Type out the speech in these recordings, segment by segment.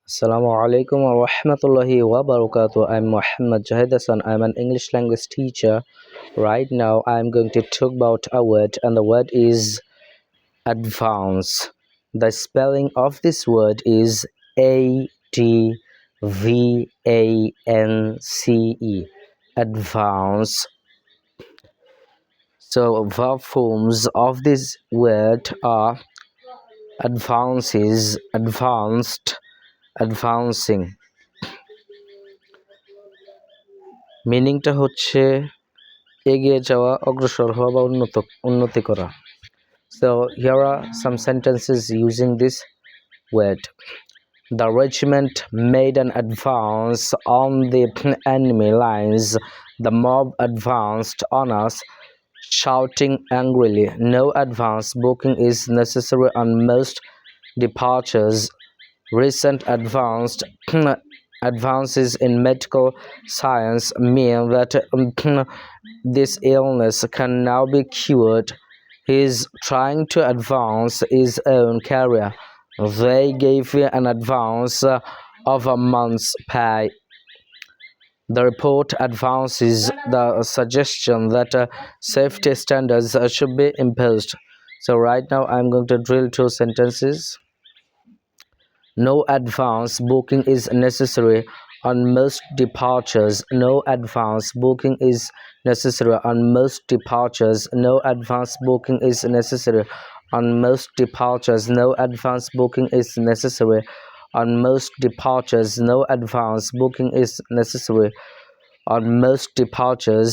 Assalamu alaikum wa rahmatullahi wa barakatuh. I'm Muhammad Jahid Hassan. I'm an English language teacher. Right now, I'm going to talk about a word, and the word is advance. The spelling of this word is ADVANCE. Advance. So, verb forms of this word are advances, advanced, advancing. মিনিংটা হচ্ছে এগিয়ে যাওয়া, অগ্রসর হওয়া বা উন্নতি করা। So here are some sentences using this word. The regiment made an advance on the enemy lines. The mob advanced on us, shouting angrily. No advance booking is necessary on most departures. Recent advances in medical science mean that this illness can now be cured. He is trying to advance his own career. They gave an advance of a month's pay. The report advances the suggestion that safety standards should be imposed. So right now I'm going to drill two sentences. No advance booking is necessary on most departures. No advance booking is necessary on most departures. No advance booking is necessary on most departures. No advance booking is necessary on most departures. No advance booking is necessary on most departures.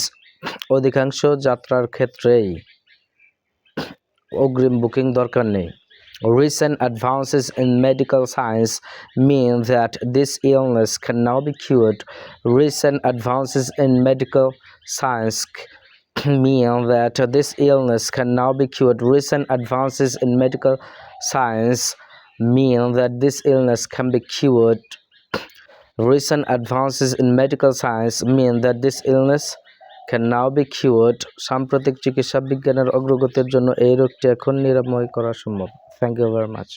অধিকাংশ যাত্রার ক্ষেত্রেই অগ্রিম booking দরকার নেই। Recent advances in medical science mean that this illness can now be cured. Recent advances in medical science mean that this illness can now be cured. Recent advances in medical science mean that this illness can be cured. Recent advances in medical science mean that this illness can now be cured. সাম্প্রতিক চিকিৎসা বিজ্ঞানের অগ্রগতির জন্য এই রোগটি এখন নিরাময় করা সম্ভব। Thank you very much.